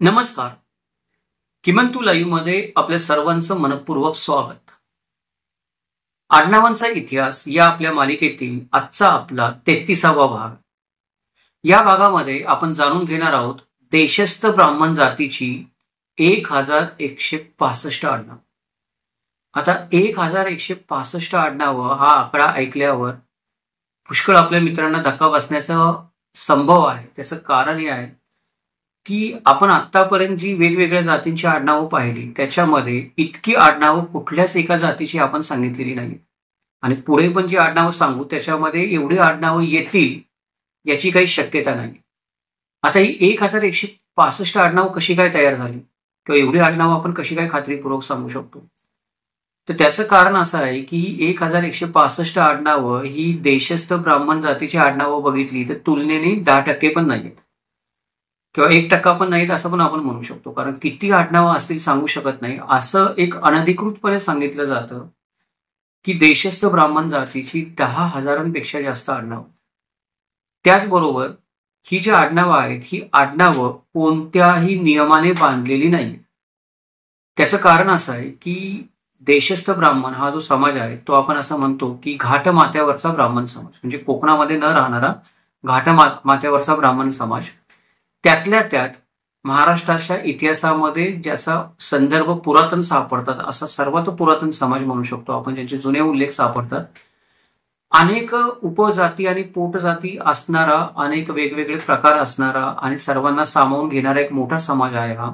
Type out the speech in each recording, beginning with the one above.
नमस्कार. किमंतू लाईव्ह मध्ये आपल्या सर्वांचं मनपूर्वक स्वागत. आडनावांचा इतिहास या आपल्या मालिकेतील आजचा आपला 33वा भाग. या भागामध्ये आपण जाणून घेणार आहोत देशस्थ ब्राह्मण जातीची 1165 आडनाव. आता 1165 आडनावं हा आकडा ऐकल्यावर पुष्कळ आपल्या मित्रांना धक्का बसण्याचा संभव आहे. त्याचं कारण हे आहे की आपण आतापर्यंत जी वेगवेगळ्या जातींची आडनावं पाहिली त्याच्यामध्ये इतकी आडनावं कुठल्याच एका जातीची आपण सांगितलेली नाही आणि पुढे पण जी आडनावं सांगू त्याच्यामध्ये एवढी आडनावं येतील याची काही शक्यता नाही. आता ही 1165 आडनावं कशी काय तयार झाली किंवा एवढी आडनावं आपण कशी काय खात्रीपूर्वक सांगू शकतो, तर त्याचं कारण असं आहे की 1165 आडनावं ही देशस्थ ब्राह्मण जातीची आडनावं बघितली तर तुलनेने 10% पण नाहीत किंवा 1% पण नाहीत असं पण आपण म्हणू शकतो. कारण किती आडनावं असतील सांगू शकत नाही. असं एक अनधिकृतपणे सांगितलं जातं की देशस्थ ब्राह्मण जातीची 10,000पेक्षा जास्त आडनावं. त्याचबरोबर ही जी आडनावं आहेत ही आडनावं कोणत्याही नियमाने बांधलेली नाही. त्याचं कारण असं आहे की देशस्थ ब्राह्मण हा जो समाज आहे तो आपण असं म्हणतो की घाटमाथ्यावरचा ब्राह्मण समाज, म्हणजे कोकणामध्ये न राहणारा घाटमाथ्यावरचा ब्राह्मण समाज. त्यातल्या त्यात महाराष्ट्राच्या इतिहासामध्ये ज्याचा संदर्भ पुरातन सापडतात असा सर्वात पुरातन समाज म्हणू शकतो आपण, ज्यांचे जुने उल्लेख सापडतात. अनेक उपजाती आणि पोटजाती असणारा, अनेक वेगवेगळे प्रकार असणारा आणि सर्वांना सामावून घेणारा एक मोठा समाज आहे हा.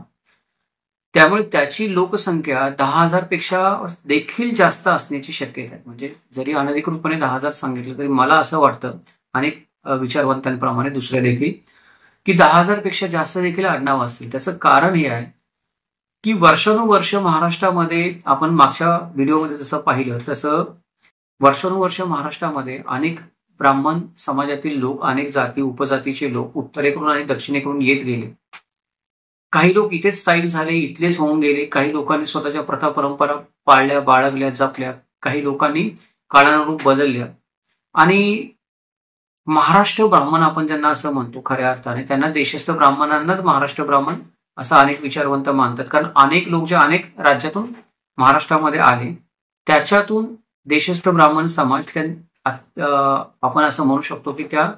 त्यामुळे त्याची लोकसंख्या 10,000पेक्षा देखील जास्त असण्याची शक्यता आहे. म्हणजे जरी अनधिकृतपणे 10,000 सांगितलं तरी मला असं वाटतं अनेक विचारवंतांप्रमाणे दुसऱ्या देखील की 10,000पेक्षा जास्त देखील आडनावं असतील. त्याचं कारण हे आहे की वर्षानुवर्ष महाराष्ट्रामध्ये आपण मागच्या व्हिडिओमध्ये जसं पाहिलं तसं वर्षानुवर्ष महाराष्ट्रामध्ये अनेक ब्राह्मण समाजातील लोक, अनेक जाती उपजातीचे लोक उत्तरेकडून आणि दक्षिणेकडून येत गेले. काही लोक इथेच स्थायिक झाले, इथलेच होऊन गेले. काही लोकांनी स्वतःच्या प्रथा परंपरा पाळल्या, बाळगल्या, जपल्या. काही लोकांनी काळानुरूप बदलल्या आणि महाराष्ट्र ब्राह्मण आपण ज्यांना असं म्हणतो खऱ्या अर्थाने, त्यांना देशस्थ ब्राह्मणांनाच महाराष्ट्र ब्राह्मण असं अनेक विचारवंत मानतात. कारण अनेक लोक जे अनेक राज्यातून महाराष्ट्रामध्ये आले त्याच्यातून देशस्थ ब्राह्मण समाज आपण असं म्हणू शकतो की त्या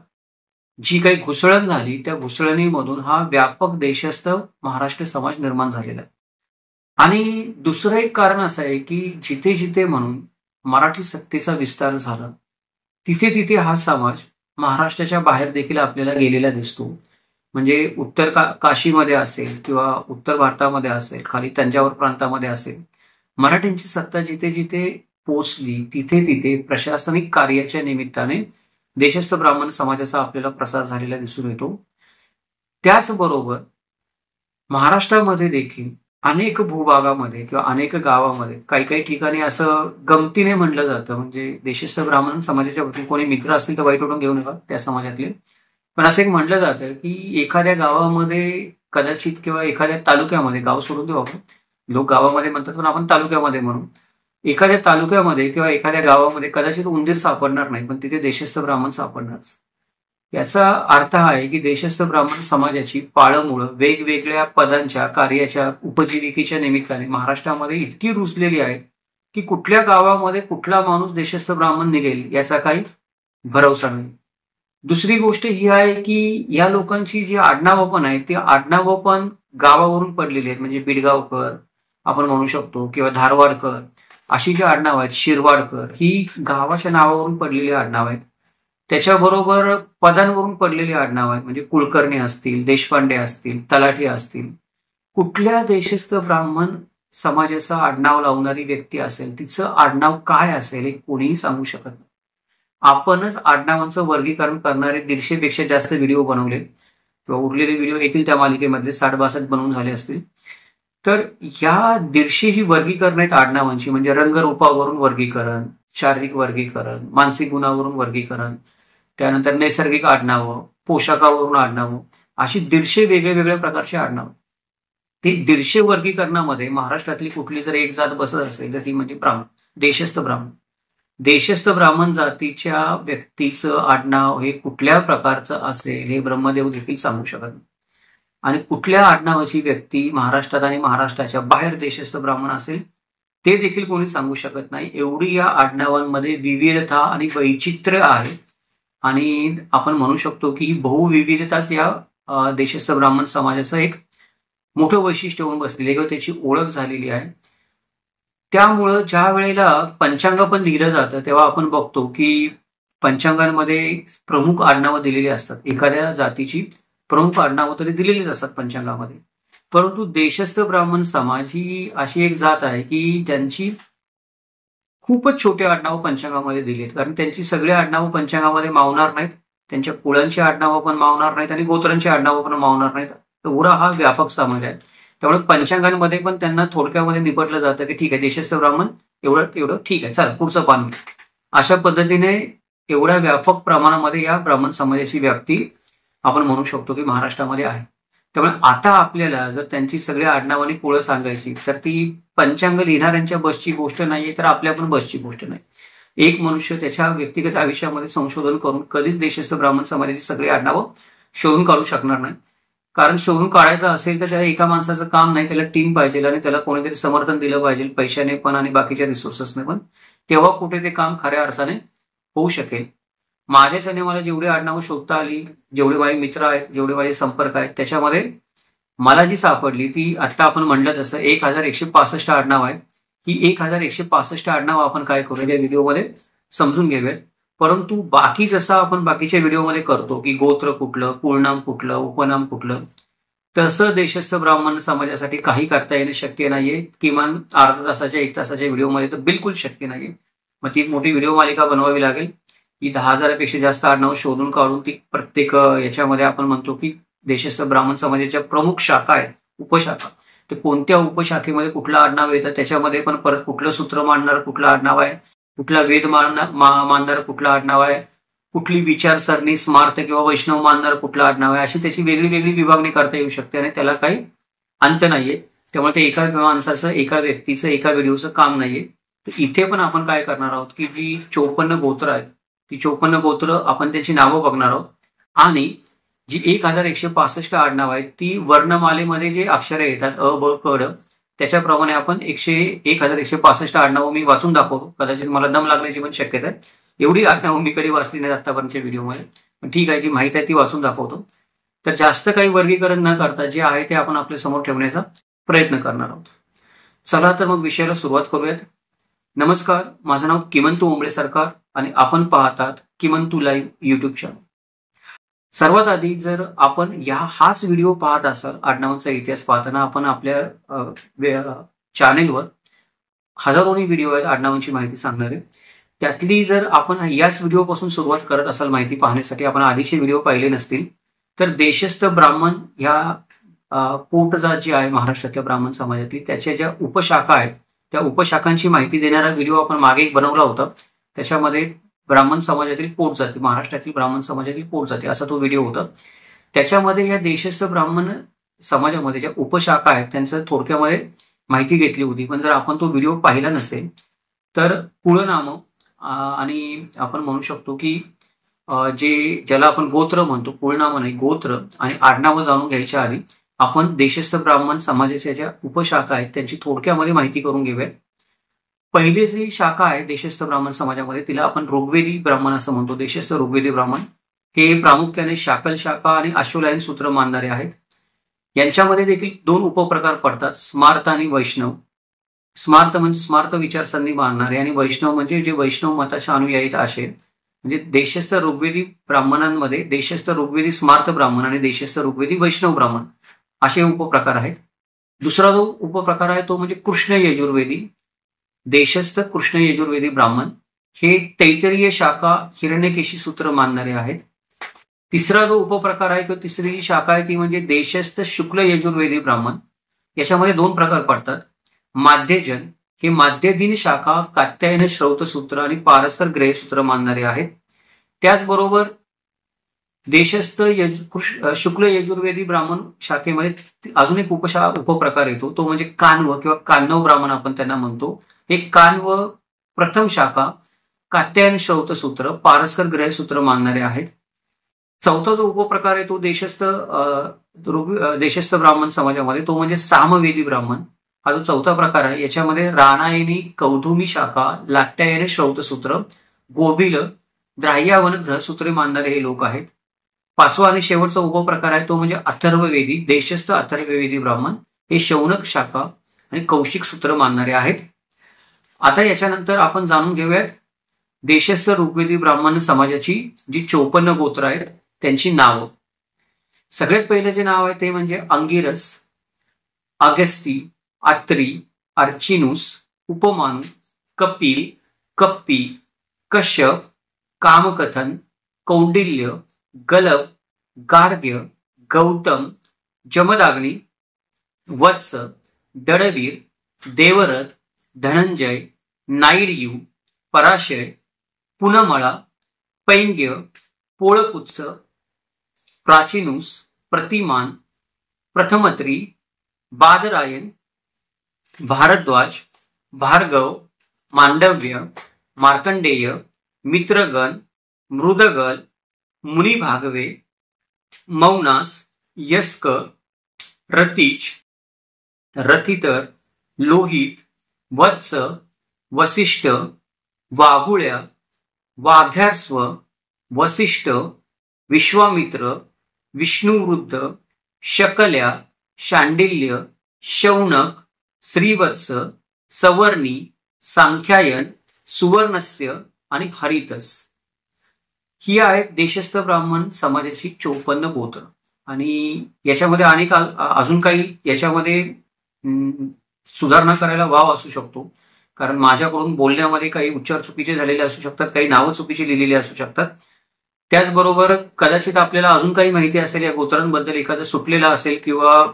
जी काही घुसळण झाली त्या घुसळणीमधून हा व्यापक देशस्थ महाराष्ट्र समाज निर्माण झालेला आहे. आणि दुसरं एक कारण असं आहे की जिथे जिथे म्हणून मराठी सत्तेचा विस्तार झाला तिथे तिथे हा समाज महाराष्ट्राच्या बाहेर देखील आपल्याला गेलेला दिसतो. म्हणजे उत्तर काशीमध्ये असेल किंवा उत्तर भारतामध्ये असेल, खाली तंजावर प्रांतामध्ये असेल, मराठ्यांची सत्ता जिथे जिथे पोचली तिथे तिथे प्रशासनिक कार्याच्या निमित्ताने देशस्थ ब्राह्मण समाजाचा आपल्याला प्रसार झालेला दिसून येतो. त्याचबरोबर महाराष्ट्रामध्ये देखील अनेक भूभागामध्ये किंवा अनेक गावामध्ये काही काही ठिकाणी असं गमतीने म्हणलं जातं, म्हणजे देशस्थ ब्राह्मण समाजाच्या वतीने कोणी मित्र असतील तर वाईट वाटून घेऊ नका त्या समाजातले, पण असं एक म्हणलं जातं की एखाद्या गावामध्ये कदाचित किंवा एखाद्या तालुक्यामध्ये, गाव सोडून देऊ आपण, लोक गावामध्ये म्हणतात पण आपण तालुक्यामध्ये म्हणू, एखाद्या तालुक्यामध्ये किंवा एखाद्या गावामध्ये कदाचित उंदीर सापडणार नाही पण तिथे देशस्थ ब्राह्मण सापडणारच. याचा अर्थ हा आहे की देशस्थ ब्राह्मण समाजाची पाळंमुळं वेगवेगळ्या पदांच्या, कार्याच्या, उपजीविकेच्या निमित्ताने महाराष्ट्रामध्ये इतकी रुजलेली आहे की कुठल्या गावामध्ये कुठला माणूस देशस्थ ब्राह्मण निघेल याचा काही भरवसा नाही. दुसरी गोष्ट ही आहे की या लोकांची जी आडनावं पण आहेत ती आडनावं पण गावावरून पडलेली आहेत. म्हणजे बिडगावकर आपण म्हणू शकतो किंवा धारवाडकर अशी जी आडनावं आहेत, शिरवाडकर, ही गावाच्या नावावरून पडलेली आडनावं आहेत. त्याच्याबरोबर पदांवरून पडलेली आडनावं आहेत, म्हणजे कुलकर्णी असतील, देशपांडे असतील, तलाठी असतील. कुठल्या देशस्थ ब्राह्मण समाजाचं आडनाव लावणारी व्यक्ती असेल तिचं आडनाव काय असेल हे कोणीही सांगू शकत नाही. आपणच आडनावांचं वर्गीकरण करणारे 150पेक्षा जास्त व्हिडिओ बनवले किंवा उरलेले व्हिडिओ येतील त्या मालिकेमध्ये 60-62 बनवून झाले असतील. तर या 150 ही वर्गीकरण आहेत आडनावांची, म्हणजे रंगरूपावरून वर्गीकरण, शारीरिक वर्गीकरण, मानसिक गुणावरून वर्गीकरण, त्यानंतर नैसर्गिक आडनावं, पोशाखावरून आडनावं, अशी 150 वेगळ्या वेगळ्या प्रकारची आडनावं. ती 150 वर्गीकरणामध्ये महाराष्ट्रातली कुठली जर एक जात बसत असेल तर ती म्हणजे ब्राह्मण, देशस्थ ब्राह्मण. देशस्थ ब्राह्मण जातीच्या व्यक्तीचं आडनाव हे कुठल्या प्रकारचं असेल हे ब्रह्मदेव देखील सांगू शकत नाही. आणि कुठल्या आडनावाची व्यक्ती महाराष्ट्रात आणि महाराष्ट्राच्या बाहेर देशस्थ ब्राह्मण असेल ते देखील कोणी सांगू शकत नाही. एवढी या आडनावांमध्ये विविधता आणि वैचित्र्य आहे. आणि आपण म्हणू शकतो की बहुविविधताच या देशस्थ ब्राह्मण समाजाचं एक मोठं वैशिष्ट्य होऊन बसलेली किंवा त्याची ओळख झालेली आहे. त्यामुळं ज्या वेळेला पंचांग पण लिहिलं जातं तेव्हा आपण बघतो की पंचांगांमध्ये प्रमुख आडनावं दिलेली असतात. एखाद्या जातीची प्रमुख आडनावं तरी दिलेलीच असतात पंचांगामध्ये. परंतु देशस्थ ब्राह्मण समाज ही अशी एक जात आहे की ज्यांची खूपच छोटे आडनावं पंचांगामध्ये दिलीत, कारण त्यांची सगळी आडनावं पंचांगामध्ये मावणार नाहीत. त्यांच्या कुळांची आडनावं पण मावणार नाहीत आणि गोत्रांची आडनावं पण मावणार नाहीत. एवढा हा व्यापक समाज आहे. त्यामुळे पंचांगांमध्ये पण त्यांना थोडक्यामध्ये निपटलं जातं की ठीक आहे, देशस्थ ब्राह्मण एवढं ठीक आहे, चला पुढचं पान. अशा पद्धतीने एवढ्या व्यापक प्रमाणामध्ये या ब्राह्मण समाजाची व्याप्ती आपण म्हणू शकतो की महाराष्ट्रामध्ये आहे. त्यामुळे आता आपल्याला जर त्यांची सगळी आडनावं आणि कुळं सांगायची तर ती पंचांग लिहिणाऱ्यांच्या बसची गोष्ट नाहीये, तर आपल्या पण बसची गोष्ट नाही. एक मनुष्य त्याच्या व्यक्तिगत आयुष्यामध्ये संशोधन करून कधीच देशस्थ ब्राह्मण समाजाची सगळी आडनावं शोधून काढू शकणार नाही. कारण शोधून काढायचं असेल तर त्याला एका माणसाचं काम नाही, त्याला टीम पाहिजे आणि त्याला कोणीतरी समर्थन दिलं पाहिजे, पैशाने पण आणि बाकीच्या रिसोर्सेसने पण. तेव्हा कुठे ते काम खऱ्या अर्थाने होऊ शकेल. माझ्याच्याने मला जेवढी आडनावं शोधता आली, जेवढे माझे मित्र आहेत, जेवढे माझे संपर्क आहेत, त्याच्यामध्ये मला जी सापडली ती आता आपण म्हणलं तसं 1165 आडनाव आहेत. ही 1165 आडनावं आपण काय करू या व्हिडिओमध्ये समजून घेऊयात. परंतु बाकी जसं आपण बाकीच्या व्हिडिओमध्ये करतो की गोत्र कुठलं, कुळनाम कुठलं, उपनाम कुठलं, तसं देशस्थ ब्राह्मण समाजासाठी काही करता येणं शक्य नाहीये. किमान अर्धा तासाच्या 1 तासाच्या व्हिडिओमध्ये तर बिलकुल शक्य नाहीये. मग ती मोठी व्हिडिओ मालिका बनवावी लागेल. ही 10,000पेक्षा जास्त आडनावं शोधून काढून ती प्रत्येक याच्यामध्ये आपण म्हणतो की देशस्थ ब्राह्मण समाजाच्या प्रमुख शाखा आहेत, उपशाखा, तर कोणत्या उपशाखेमध्ये कुठलं आडनाव येतं, त्याच्यामध्ये पण परत कुठलं सूत्र मांडणार कुठलं आडनाव आहे, कुठला वेद मानणार कुठलं आडनाव आहे, कुठली विचारसरणी स्मार्त किंवा वैष्णव मानणार कुठलं आडनाव आहे, अशी त्याची वेगळी वेगळी विभागणी करता येऊ शकते आणि त्याला काही अंत नाहीये. त्यामुळे ते एका माणसाचं, एका व्यक्तीचं, एका व्हिडिओचं काम नाहीये. तर इथे पण आपण काय करणार आहोत की जी 54 गोत्र आहेत, ती 54 गोत्र आपण त्याची नावं बघणार आहोत आणि जी 1165 आडनाव आहेत ती वर्णमालेमध्ये जे अक्षरे येतात अ, ब, क, ड, त्याच्याप्रमाणे आपण 1165 आडनावं मी वाचून दाखवतो. कदाचित मला दम लागण्याची पण शक्यता आहे. एवढी आडनावं मी कधी वाचली नाही आतापर्यंतच्या व्हिडिओमध्ये, पण ठीक आहे, जी माहिती आहे ती वाचून दाखवतो. तर जास्त काही वर्गीकरण न करता जे आहे ते आपण आपल्या समोर ठेवण्याचा प्रयत्न करणार आहोत. चला तर मग विषयाला सुरुवात करूयात. नमस्कार, माझं नाव किमंतू ओंबळे सरकार आणि आपण पाहतात किमंतू लाईव्ह युट्यूब चॅनल. सर्वात आधी जर आपण हाच व्हिडिओ पाहत असाल, आडनावांचा इतिहास पाहताना आपण आपल्या चॅनेलवर हजारोनी व्हिडिओ आहेत आडनावांची माहिती सांगणारे. त्यातली जर आपण याच व्हिडिओपासून सुरुवात करत असाल माहिती पाहण्यासाठी, आपण आधीचे व्हिडिओ पाहिले नसतील, तर देशस्थ ब्राह्मण ह्या पोटजात जी आहे महाराष्ट्रातल्या ब्राह्मण समाजातली, त्याच्या ज्या उपशाखा आहेत त्या उपशाखांची माहिती देणारा व्हिडिओ आपण मागे एक बनवला होता. त्याच्यामध्ये ब्राह्मण समाजातील पोटजाती, महाराष्ट्रातील ब्राह्मण समाजातील पोटजाती असा तो व्हिडिओ होता. त्याच्यामध्ये या देशस्थ ब्राह्मण समाजामध्ये ज्या उपशाखा आहेत त्यांचं थोडक्यामध्ये माहिती घेतली होती. पण जर आपण तो व्हिडिओ पाहिला नसेल तर कुळनामं आणि आपण म्हणू शकतो की ज्याला आपण गोत्र म्हणतो, कुळनामं नाही गोत्र, आणि आडनावं जाणून घ्यायच्या आधी आपण देशस्थ ब्राह्मण समाजाच्या ज्या उपशाखा आहेत त्यांची थोडक्यामध्ये माहिती करून घेऊया. पहिली जी शाखा आहे देशस्थ ब्राह्मण समाजामध्ये तिला आपण ऋग्वेदी ब्राह्मण असं म्हणतो. देशस्थ ऋग्वेदी ब्राह्मण हे प्रामुख्याने शाकल शाखा आणि अश्वलायन सूत्र मानणारे आहेत. यांच्यामध्ये देखील 2 उपप्रकार पडतात, स्मार्त आणि वैष्णव. स्मार्त म्हणजे स्मार्त विचारसरणी मानणारे आणि वैष्णव म्हणजे जे वैष्णव मताच्या अनुयायी असे. म्हणजे देशस्थ ऋग्वेदी ब्राह्मणांमध्ये देशस्थ ऋग्वेदी स्मार्त ब्राह्मण आणि देशस्थ ऋग्वेदी वैष्णव ब्राह्मण असे उपप्रकार आहेत. दुसरा जो उपप्रकार आहे तो म्हणजे कृष्ण यजुर्वेदी, देशस्थ कृष्ण यजुर्वेदी ब्राह्मण हे तैतरीय शाखा हिरण्यकेशी सूत्र मानणारे आहेत. तिसरा जो उपप्रकार आहे किंवा तिसरी जी शाखा आहे ती म्हणजे देशस्थ शुक्ल यजुर्वेदी ब्राह्मण. याच्यामध्ये 2 प्रकार पडतात. माध्यजन हे माध्यदीन शाखा कात्यायन श्रौत सूत्र आणि पारस्कर ग्रहसूत्र मानणारे आहेत. त्याचबरोबर देशस्थ शुक्ल यजुर्वेदी ब्राह्मण शाखेमध्ये अजून एक उपप्रकार येतो, तो म्हणजे कान्व किंवा कान्नव ब्राह्मण आपण त्यांना म्हणतो. हे कान्व प्रथम शाखा कात्यायन श्रौत सूत्र पारस्कर ग्रहसूत्र मानणारे आहेत. चौथा जो उपप्रकार आहे तो देशस्थ ब्राह्मण समाजामध्ये, तो म्हणजे सामवेदी ब्राह्मण. हा जो चौथा प्रकार आहे याच्यामध्ये राणायनी कौधुमी शाखा, लाट्यायनी श्रौतसूत्र, गोभिल, द्राह्यावन ग्रहसूत्रे मानणारे हे लोक आहेत. पाचवा आणि शेवटचा उपप्रकार आहे तो म्हणजे अथर्ववेदी, देशस्थ अथर्ववेदी ब्राह्मण. हे शौनक शाखा आणि कौशिक सूत्र मानणारे आहेत. आता याच्यानंतर आपण जाणून घेऊयात देशस्थ ऋग्वेदी ब्राह्मण समाजाची जी 54 गोत्र आहेत त्यांची नावं. सगळ्यात पहिलं जे नाव आहे ते म्हणजे अंगिरस, अगस्ती, अत्री, अर्चिनुस, उपमानु, कपिल, कप्पी, कश्यप, कामकथन, कौंडिल्य, गलभ, गार्ग्य, गौतम, जमदाग्नी, वत्स, दळवीर, देवरथ, धनंजय, नाईडयू, पराशय, पुनमळा, पैंग्य, पोळकुत्स, प्राचीनुस, प्रतिमान, प्रथमत्री, बादरायण, भारद्वाज, भार्गव, मांडव्य, मार्कंडेय, मित्रगण, मृदगल, मुनिभागवे, मौनास, यस्क, रतीच, रथितर, लोहित, वत्स, वसिष्ठ, वाघुळ्या, वाघ्यास्व, वसिष्ठ, विश्वामित्र, विष्णुवृद्ध, शकल्या, शांडिल्य, शौनक, श्रीवत्स, सवर्णी, सांख्यायन, सुवर्णस्य आणि हरितस. ही आहेत देशस्थ ब्राह्मण समाजाची 54 गोत्र. आणि याच्यामध्ये अनेक अजून काही याच्यामध्ये सुधारणा करायला वाव असू शकतो, कारण माझ्याकडून बोलण्यामध्ये काही उच्चार चुकीचे झालेले असू शकतात, काही नावं चुकीची लिहिलेली असू शकतात. त्याचबरोबर कदाचित आपल्याला अजून काही माहिती असेल या गोत्रांबद्दल, एखादं सुटलेलं असेल किंवा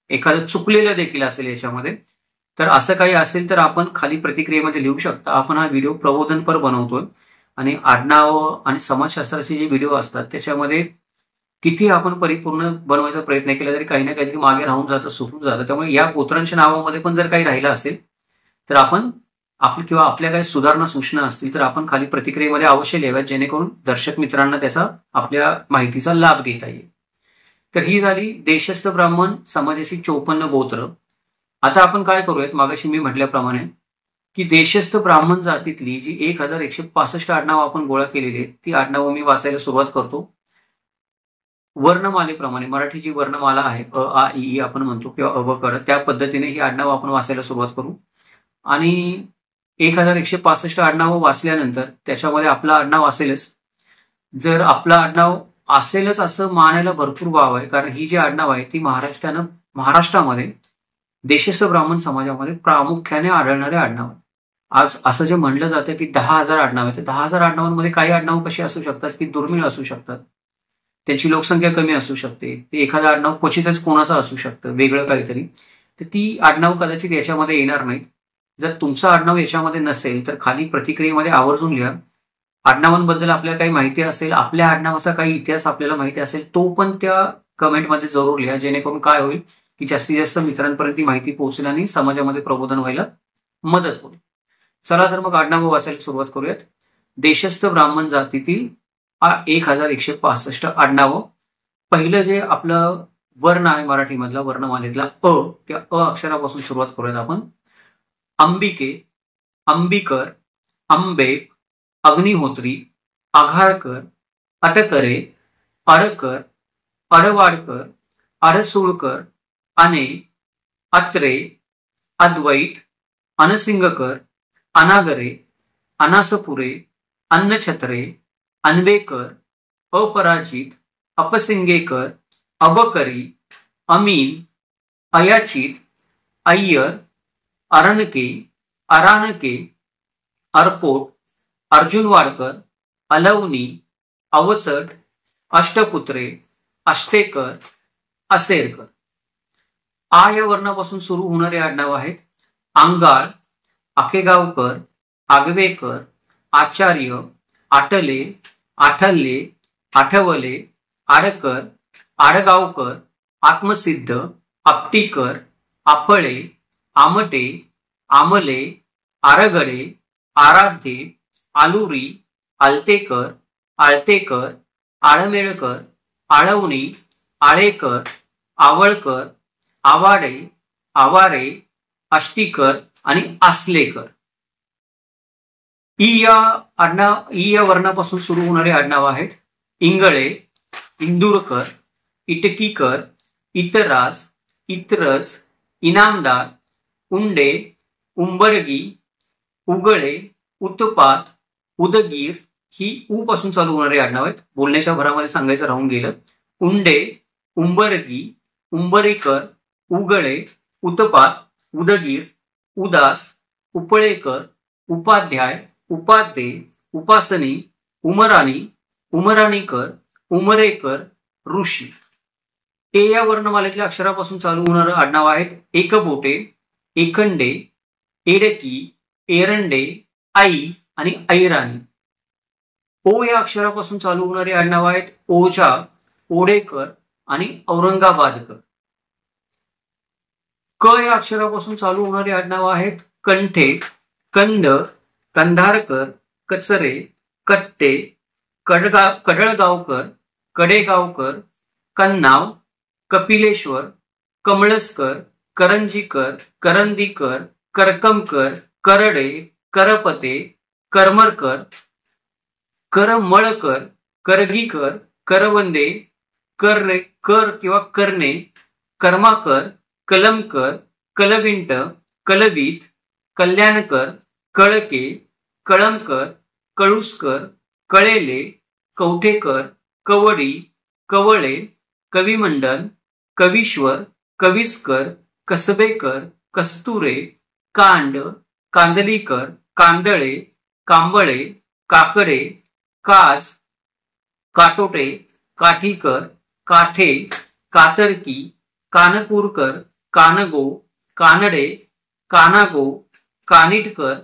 एखादं चुकलेलं देखील असेल याच्यामध्ये, तर असं काही असेल तर आपण खाली प्रतिक्रियेमध्ये लिहू शकता. आपण हा व्हिडिओ प्रबोधनपर बनवतोय आणि आडनाव आणि समाजशास्त्राचे जे व्हिडिओ असतात त्याच्यामध्ये किती आपण परिपूर्ण बनवायचा प्रयत्न केला तरी काही ना काहीतरी मागे राहून जातं, सुटून जातं. त्यामुळे या गोत्रांच्या नावामध्ये पण जर काही राहिलं असेल तर आपण किंवा आपल्या काही सुधारणा सूचना असतील तर आपण खाली प्रतिक्रियेमध्ये अवश्य लिहाव्यात, जेणेकरून दर्शक मित्रांना त्याचा आपल्या माहितीचा लाभ घेता येईल. तर ही झाली देशस्थ ब्राह्मण समाजाची 54 गोत्र. आता आपण काय करूयात, मागाशी मी म्हटल्याप्रमाणे की देशस्थ ब्राह्मण जातीतली जी 1165 आडनावं आपण गोळा केलेली आहेत ती आडनावं मी वाचायला सुरुवात करतो. वर्णमालेप्रमाणे मराठी जी वर्णमाला आहे अ आ इ ई आपण म्हणतो किंवा अवकड, त्या पद्धतीने ही आडनावं आपण वाचायला सुरुवात करू. आणि 1165 आडनावं वाचल्यानंतर त्याच्यामध्ये आपलं आडनाव असेलच. जर आपलं आडनाव असेलच असं मानायला भरपूर वाव आहे, कारण ही जी आडनाव आहे ती महाराष्ट्रामध्ये देशस्थ ब्राह्मण समाजामध्ये प्रामुख्याने आढळणारे आडनाव. आज असं जे म्हणलं जातं की 10,000 आडनाव आहेत, 10,000 आडनावांमध्ये काही आडनाव कशी असू शकतात की दुर्मिळ असू शकतात, त्यांची लोकसंख्या कमी असू शकते, ते एखादं आडनाव क्वचितच कोणाचं असू शकतं वेगळं काहीतरी, तर ती आडनाव कदाचित याच्यामध्ये येणार नाहीत. जर तुमचं आडनाव याच्यामध्ये नसेल तर खाली प्रतिक्रियेमध्ये आवर्जून लिहा. आडनावांबद्दल आपल्याला काही माहिती असेल, आपल्या आडनावाचा काही इतिहास आपल्याला माहिती असेल, तो पण त्या कमेंटमध्ये जरूर लिहा, जेणेकरून काय होईल की जास्तीत जास्त मित्रांपर्यंत ही माहिती पोहोचेल आणि समाजामध्ये प्रबोधन व्हायला मदत होईल. चला तर मग आडनावं वाचायला सुरुवात करूयात. देशस्थ ब्राह्मण जातीतील 1165 आडनावं. पहिलं जे आपलं वर्ण आहे मराठीमधला वर्णमालेतला अ, त्या अ अक्षरापासून सुरुवात करूयात आपण. अंबिके, अंबिकर, अंबे, अग्निहोत्री, आघारकर, अटकरे, अडकर, अडवाडकर, अडसुळकर, अने, अत्रे, अद्वैत, अनसिंगकर, अनागरे, अनासपुरे, अन्नछत्रे, अनवेकर, अपराजित, अपसिंगेकर, अबकरी, अमीन, अयाचित, अय्यर, अरणके, अराणके, अरपोट, अर्जुनवाडकर, अलवनी, अवचट, अष्टपुत्रे, अष्टेकर, असेरकर. आ या वर्णापासून सुरू होणारे आडनाव आहेत. आंगाळ, आखेगावकर, आगवेकर, आचार्य, आटले, आठल्ले, आठवले, आडकर, आडगावकर, आत्मसिद्ध, आपटीकर, आफळे, आमटे, आमले, आरगडे, आराध्ये, आलुरी, आलतेकर, आळतेकर, आळमेळकर, आळवणी, आळेकर, आवळकर, आवाडे, आवारे, आष्टीकर आणि आसलेकर. ई या वर्णापासून सुरू होणारे आडनाव आहेत. इंगळे, इंदुरकर, इटकीकर, इतराज, इतरस, इनामदार, उंडे, उंबरगी, उगळे, उत्पात, उदगीर ही ऊ पासून चालू होणारी आडनाव आहेत. बोलण्याच्या भरामध्ये सांगायचं राहून गेलं. उंडे, उंबरगी, उंबरेकर, उगळे, उत्पात, उदगीर, उदास, उपळेकर, उपाध्याय, उपाध्ये, उपासनी, उमराणी, उमराणीकर, उमरेकर, ऋषी. ए या वर्णमालेतल्या अक्षरापासून चालू होणारं आडनाव आहेत. एकबोटे, एकंडे, एडकी, एरंडे, आई आणि ऐराणी. ओ या अक्षरापासून चालू होणारे आडनाव आहेत. ओझा, ओडेकर आणि औरंगाबादकर. क या अक्षरापासून चालू होणारे आडनाव आहेत. कंठे, कंद, कंधारकर, कचरे, कट्टे, कडळगावकर, कडेगावकर, कन्नाव, कपिलेश्वर, कमळसकर, करंजीकर, करंदीकर, करकमकर, करडे, करपते, करमरकर, करमळकर, करगीकर, करवंदे, कर किंवा करणे, कर्माकर, कलमकर, कलविंट, कलवीत, कल्याणकर, कळके, कळमकर, कळुसकर, कळेले, कवठेकर, कवडी, कवळे, कविमंडल, कवीश्वर, कविस्कर, कसबेकर, कस्तुरे, कांड, कांदलीकर, कांदळे, कांबळे, काकडे, काज, काटोटे, काठीकर, काठे, कातरकी, कानपूरकर, कानगो, कानडे, कानागो, कानिटकर,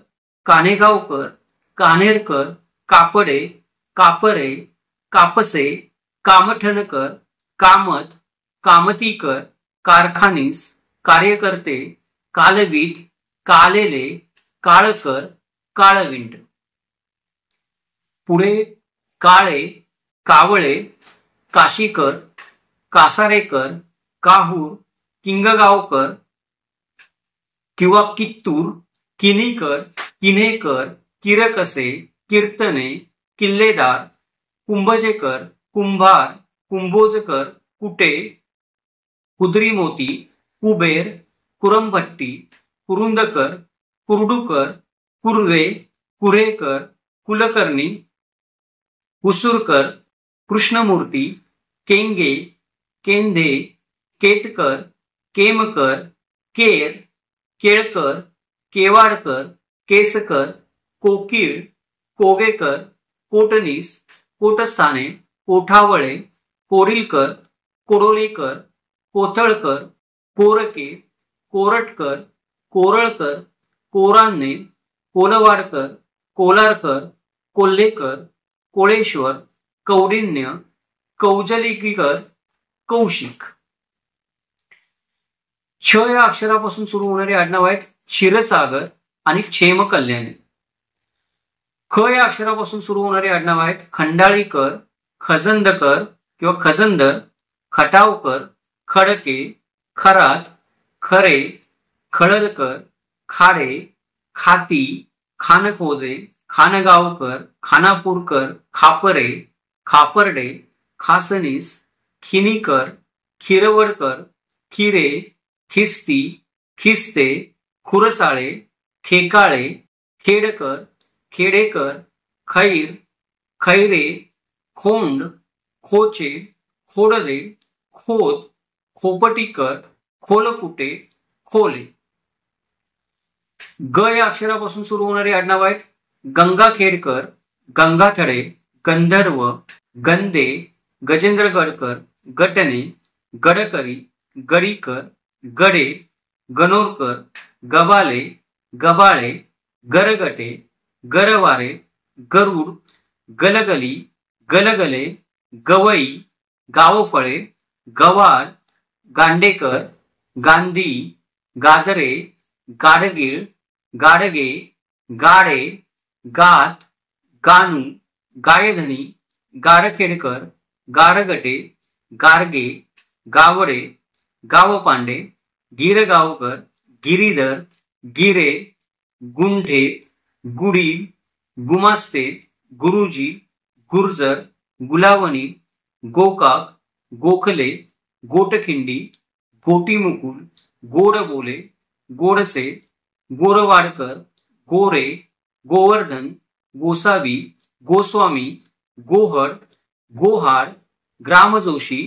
कानेगावकर, कान्हेरकर, कापडे, कापरे, कापसे, कामठणकर, कामत, कामतीकर, कारखानीस, कार्यकर्ते, कालवीट, कालेले, काळकर, काळविंड. पुढे काळे, कावळे, काशीकर, कासारेकर, काहूर, किंगगावकर किंवा कित्तूर, किनीकर, किन्हेकर, किरकसे, कीर्तने, किल्लेदार, कुंभजेकर, कुंभार, कुंभोजकर, कुटे, कुद्रीमोती, कुबेर, कुरमभट्टी, कुरुंदकर, कुर्डुकर, कुर्वे, कुरेकर, कुलकर्णी, कुसूरकर, कृष्णमूर्ती, केंगे, केंदे, केतकर, केमकर, केर, केळकर, केवाडकर, केसकर, कोकीळ, कोगेकर, कोटनीस, कोटस्थाने, कोठावळे, कोरिलकर, कोरोलेकर, कोथळकर, कोरके, कोरटकर, कोरळकर, कोरांने, कोलवाडकर, कोलारकर, कोल्हेकर, कोळेश्वर, कौडिन्य, कौजलिकीकर, कौशिक. छ या अक्षरापासून सुरू होणारे आडनाव आहेत. क्षीरसागर आणि क्षेम कल्याणी. ख या अक्षरापासून सुरू होणारे आडनाव आहेत. खंडाळीकर, खजंदकर किंवा खजंदर, खटावकर, खडके, खरात, खरे, खळदकर, खारे, खाती, खानखोजे, खानगावकर, खानापूरकर, खापरे, खापर्डे, खासनीस, खिनीकर, खिरवडकर, खिरे, खिस्ती, खिस्ते, खुरसाळे, खेकाळे, खेडकर, खेडेकर, खैर, खैरे, खोंड, खोचे, खोडदे, खोत, खोपटीकर, खोलकुटे, खोले. ग या अक्षरापासून सुरू होणारे आडनाव आहेत. गंगाखेडकर, गंगाथडे, गंधर्व, गंदे, गजेंद्रगडकर, गटणे, गडकरी, गडीकर, गडे, गणोरकर, गबाले, गबाळे, गरगटे, गरवारे, गरुड, गलगली, गलगले, गवई, गावफळे, गवार, गांडेकर, गांधी, गाजरे, गाडगीळ, गाडगे, गाडे, गात, गानू, गायधनी, गारखेडकर, गारगटे, गारगे, गावडे, गावपांडे, गिरगावकर, गिरीधर, गिरे, गुंठे, गुडी, गुमास्ते, गुरुजी, गुर्जर, गुलावणी, गोकाक, गोखले, गोटखिंडी, गोटीमुकुल, गोडबोले, गोडसे, गोरवाडकर, गोरे, गोवर्धन, गोसावी, गोस्वामी, गोहड, गोहाड, ग्रामजोशी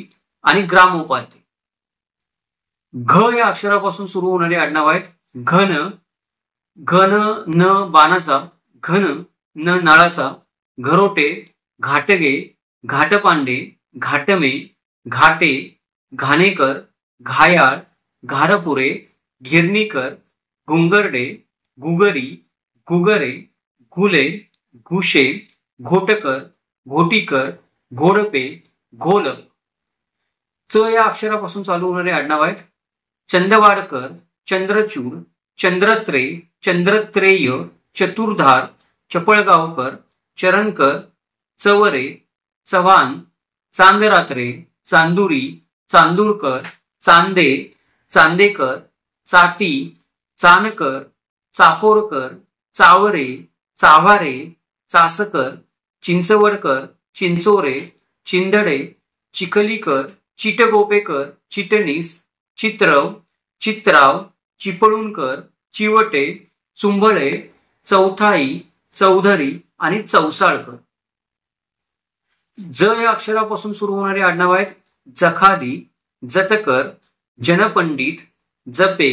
आणि ग्रामोपाध्ये. घ या अक्षरापासून सुरू होणारे आडनाव आहेत. घन, घन न बाणाचा, घन न नाळाचा, घरोटे, घाटगे, घाटपांडे, घाटमे, घाटे, घाणेकर, घायाळ, घारपुरे, घिरणीकर, घुंगरडे, घुगरी, घुगरे, घुले, घुशे, घोटकर, घोटीकर, घोडपे, घोलप. च या अक्षरापासून चालू होणारे आडनाव आहेत. चंदवाडकर, चंद्रचूड, चंद्रत्रे, चंद्रत्रेय, चतुर्धार, चपळगावकर, चरणकर, चवरे, चव्हाण, चांदरात्रे, चांदुरी, चांदूरकर, चांदे, चांदेकर, चाटी, चानकर, चापोरकर, चावरे, चाव्हारे, चासकर, चिंचवडकर, चिंचोरे, चिंदडे, चिखलीकर, चिटगोपेकर, चिटणीस, चित्रव, चित्राव, चिपळूणकर, चिवटे, चुंबळे, चौथाई, चौधरी आणि चौसाळकर. ज या अक्षरापासून सुरू होणारे आडनाव आहेत. जखादी, जतकर, जनपंडित, जपे,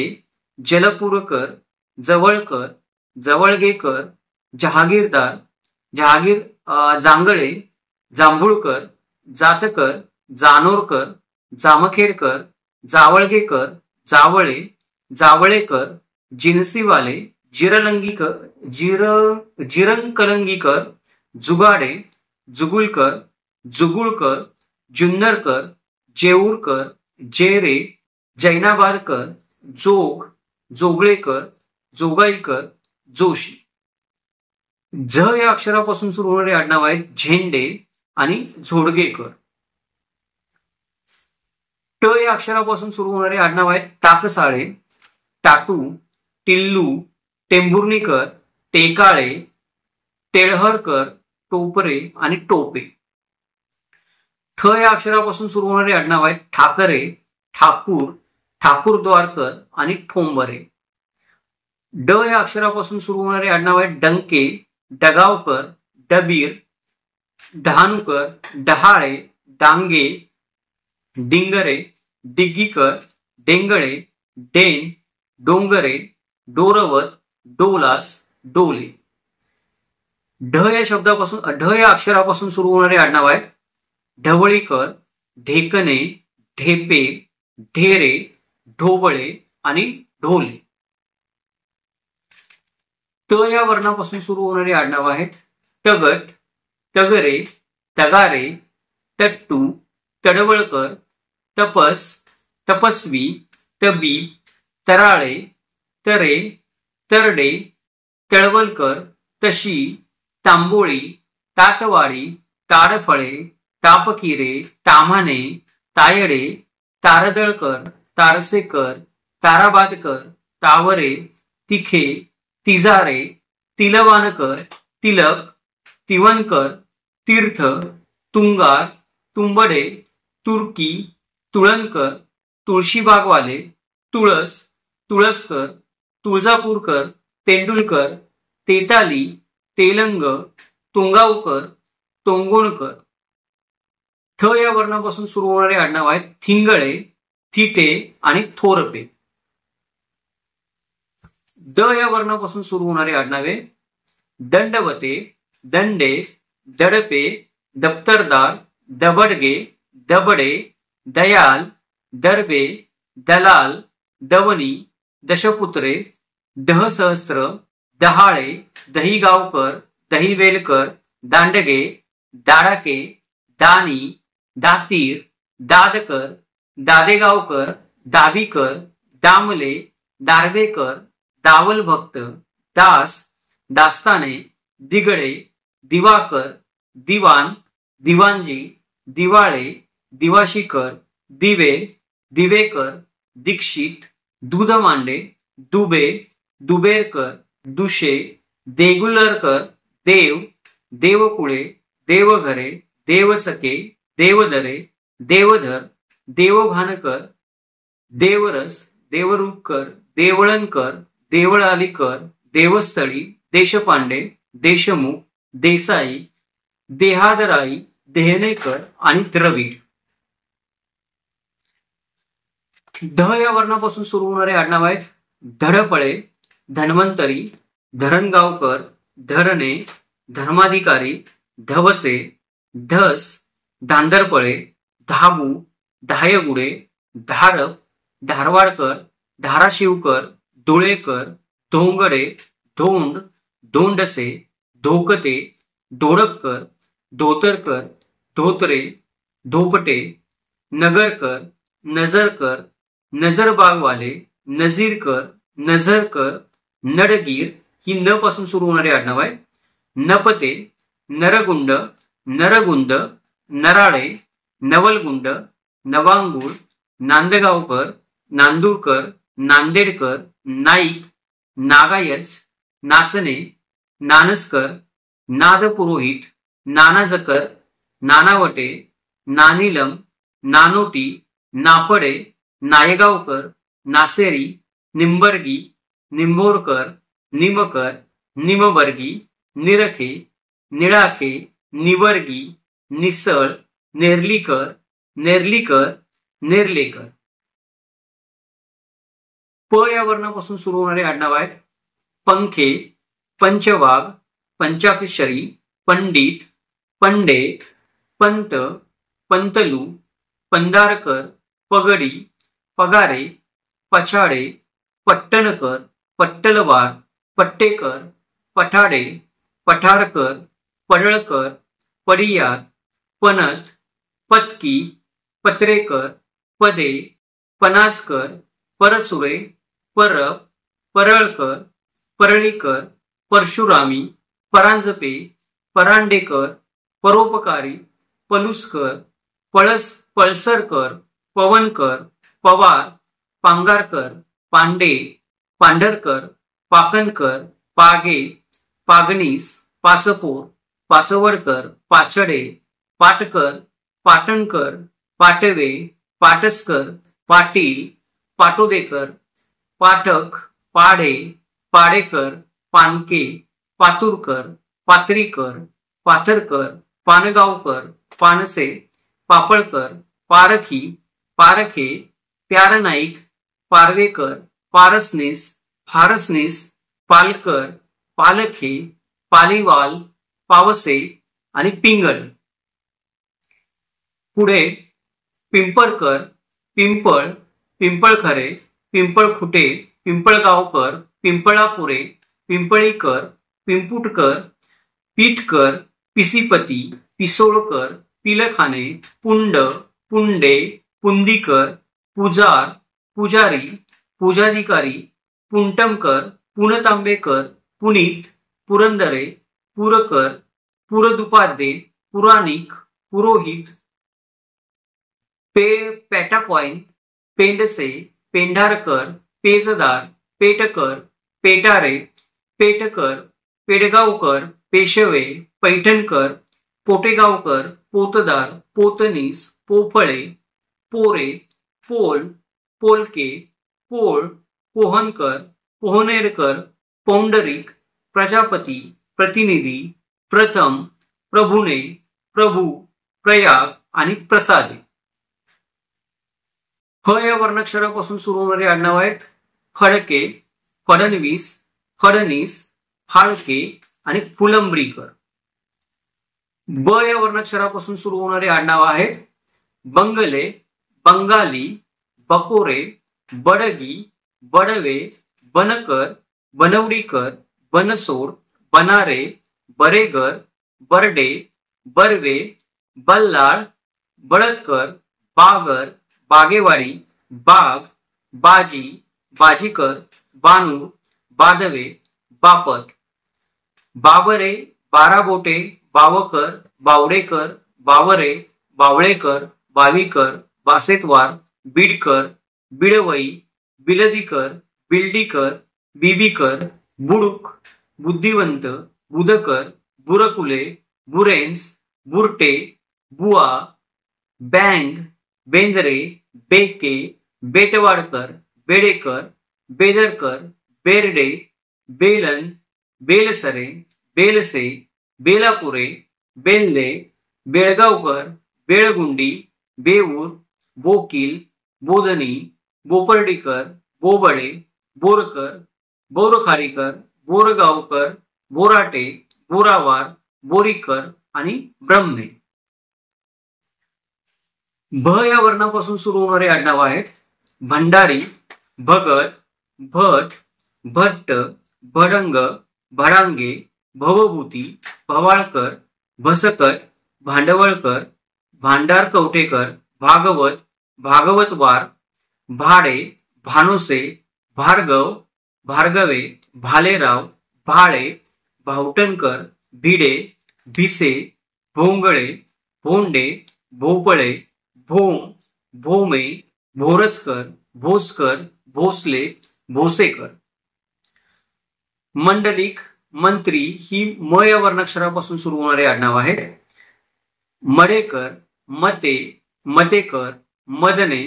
जलपूरकर, जवळकर, जवळगेकर, जहागीरदार, जांगळे, जांभूळकर, जातकर, जानोरकर, जामखेडकर, जावळगेकर, जावळे, जावळेकर, जिनसीवाले, जिरंकलंगीकर, जुगाडे, जुगुलकर, जुगुळकर, जुन्नरकर, जेऊरकर, जेरे, जैनाबादकर, जोग, जोगळेकर, जोगाईकर, जोशी. झ या अक्षरापासून सुरू होणारे आडनाव आहेत. झेंडे आणि झोडगेकर. ट या अक्षरापासून सुरू होणारे आडनाव आहेत. टाकसाळे, टाटू, टिल्लू, टेंभुर्णीकर, टेकाळे, टेळहरकर, टोपरे आणि टोपे. ठ या अक्षरापासून सुरू होणारे आडनाव आहेत. ठाकरे, ठाकूर, ठाकूरद्वारकर आणि ठोंबरे. ड या अक्षरापासून सुरू होणारे आडनाव आहेत. डंके, डगावकर, डबीर, डहाणूकर, डहाळे, डांगे, डिंगरे, डिग्गीकर, डेंगळे, डेन, डोंगरे, डोरवत, डोलास, डोले. ढ या अक्षरापासून सुरू होणारे आडनाव आहेत. ढवळीकर, ढेकणे, ढेपे, ढेरे, ढोबळे आणि ढोले. त या वर्णापासून सुरू होणारे आडनाव आहेत. तगट, तगरे, तगारे, तट्टू, तडवळकर, तपस, तपस्वी, तबी, तराळे, तरे, तरडे, तळवलकर, तशी, तांबोळी, ताटवाडी, ताडफळे, तापकिरे, ताम्हाणे, तायडे, तारदळकर, तारसेकर, ताराबादकर, तावरे, तिखे, तिजारे, तिलवानकर, तिलक, तिवनकर, तीर्थ, तुंगार, तुंबडे, तुर्की, तुळणकर, तुळशीबागवाले, तुळस, तुळसकर, तुळजापूरकर, तेंडुलकर, तेताली, तेलंग, तोंगावकर, तोंगोणकर. थ या वर्णापासून सुरू होणारे आडनाव आहेत. थिंगळे, थिटे आणि थोरपे. द या वर्णापासून सुरू होणारे आडनावे. दंडवते, दंडे, दडपे, दप्तरदार, दबडगे, दबडे, दयाल, दरबे, दलाल, दवनी, दशपुत्रे, दहसहस्त्र, दहाळे, दहीगावकर, दहीवेलकर, दांडगे, दाडाके, दानी, दातीर, दादकर, दादेगावकर, दाभीकर, दामले, दारवेकर, दावलभक्त, दास, दास्ताने, दिगडे, दिवाकर, दिवाण, दिवाणजी, दिवाळे, दिवाशीकर, दिवे, दिवेकर, दीक्षित, दूधमांडे, दुबे, दुबेरकर, दुशे, देगुलरकर, देव, देवकुळे, देवघरे, देवचके, देवदरे, देवधर, देवभानकर, देवरस, देवरुखकर, देवळणकर, देवळालीकर, देवस्थळी, देशपांडे, देशमुख, देसाई, देहादराई, देहनेकर आणि द्रविड. ध या वर्णापासून सुरू होणारे आडनाव आहेत धडपळे, धन्वंतरी, धरणगावकर, धरणे, धर्माधिकारी, धवसे, धस, धांदरपळे, धाबू, धायगुडे, धारप, धारवाडकर, धाराशिवकर, धुळेकर, धोंगडे, धोंड, धोंडसे, धोकते, धोडककर, धोतरकर, धोत्रे, धोपटे, नगरकर, नजरकर, नजरबागवाले, नजीरकर, नझरकर, नडगीर ही न पासून सुरू होणारी आडनाव आहे. नपते, नरगुंड, नरगुंद, नराळे, नवलगुंड, नवांगूळ, नांदगावकर, नांदूरकर, नांदेडकर, नाईक, नागायच, नाचणे, नानसकर, नादपुरोहित, नानाजकर, नानावटे, नानीलम, नानोटी, नापडे, नायगावकर, नासेरी, निंबर्गी, निंबोरकर, निमकर, निमबर्गी, निरखे, निळाखे, निवर्गी, निसळ, नेर्लीकर, नेर्लीकर, नेर्लेकर. प या वर्णापासून सुरू होणारे आडनाव आहेत पंखे, पंचवाघ, पंचाक्षरी, पंडित, पंडे, पंत, पंतलू, पंदारकर, पगडी, पगारे, पछाडे, पट्टणकर, पट्टलवार, पट्टेकर, पठाडे, पठारकर, पडळकर, पडियार, पनत, पत्की, पत्रेकर, पदे, पनासकर, परसुरे, परब, परळकर, परळीकर, परशुरामी, परांजपे, परांडेकर, परोपकारी, पलुसकर, पळसरकर, पवनकर, पवार, पांगारकर, पांडे, पांढरकर, पाकणकर, पागे, पागणीस, पाचपोर, पाचवडकर, पाचडे, पाटकर, पाटणकर, पाटवे, पाटसकर, पाटील, पाटोदेकर, पाठक, पाढे, पाडेकर, पानके, पातुरकर, पात्रीकर, पाथरकर, पानगावकर, पानसे, पापळकर, पारखी, पारखे, प्यारनाईक, पारवेकर, पारसनीस, फारसनीस, पालकर, पालखे, पालीवाल, पावसे आणि पिंगळ. पुढे पिंपळकर, पिंपळ, पिंपळखरे, पिंपळखुटे, पिंपळगावकर, पिंपळापुरे, पिंपळीकर, पिंपुटकर, पीठकर, पिसीपती, पिसोळकर, पिलखाने, पुंड, पुंडे, पुंदीकर, पुजार, पुजारी, पूजाधिकारी, पुंटमकर, पुणतांबेकर, पुनीत, पुरंदरे, पुरकर, पुरदुपाध्ये, पुराणिक, पुरोहित, पेटाकॉइन, पेंडसे, पेंढारकर, पेजदार, पेटकर, पेटारे, पेटकर, पेडगावकर, पेशवे, पैठणकर, पोटेगावकर, पोतदार, पोतनीस, पोफळे, पोरे, पोल, पोलके, पोळ, पोहनकर, पोहनेरकर, पौंडरिक, प्रजापती, प्रतिनिधी, प्रथम, प्रभुने, प्रभू, प्रयाग आणि प्रसादे. फ या वर्णाक्षरापासून सुरू होणारे आडनाव आहेत फडके, फडणवीस, फडणीस, फाळके आणि फुलंब्रीकर. ब या वर्णाक्षरापासून सुरू होणारे आडनाव आहेत बंगले, बंगाली, बकोरे, बडगी, बडवे, बनकर, बनवडीकर, बनसोड, बनारे, बरेगर, बर्डे, बर्वे, बल्लाळ, बळदकर, बागर, बागेवाडी, बाग, बाजी, बाजीकर, बानूर, बादवे, बापट. बाबरे, बाराबोटे, बावकर, बावडेकर, बावरे, बावळेकर, बावीकर, बासेतवार, बीडकर, बिडवई, बिलदीकर, बिल्डीकर, बीबीकर, बुडूक, बुद्धिवंत, बुधकर, बुरकुले, बुरेन्स, बुरटे, बुवा, बँग, बेंद्रे, बेके, बेटवाडकर, बेडेकर, बेदरकर, बेर्डे, बेलन, बेलसरे, बेलसे, बेलापुरे, बेल्ले, बेळगावकर, बेळगुंडी, बेऊर, बोकील, बोधनी, बोपर्डीकर, बोबडे, बोरकर, बोरखारीकर, बोरगावकर, बोराटे, बोरावार, बोरीकर आणि ब्रह्मे. भ या वर्णापासून सुरू होणारे आडनाव आहेत. भंडारी, भगत, भट, भट्ट, भडंग, भडांगे, भवभूती, भवाळकर, भसकट, भांडवळकर, भांडार कवटेकर, भागवत, भागवतवार, भाडे, भानुसे, भार्गव, भार्गवे, भालेराव, भाळे, भावटणकर, भिडे, भिसे, भोंगळे, भोंडे, भोपळे, भोम, भोमे, भोरसकर, भोसकर, भोसले, भोसेकर. मंडलिक, मंत्री ही म या वर्णाक्षरापासून सुरू होणारे आडनाव आहेत. मडेकर, मते, मतेकर, मदने,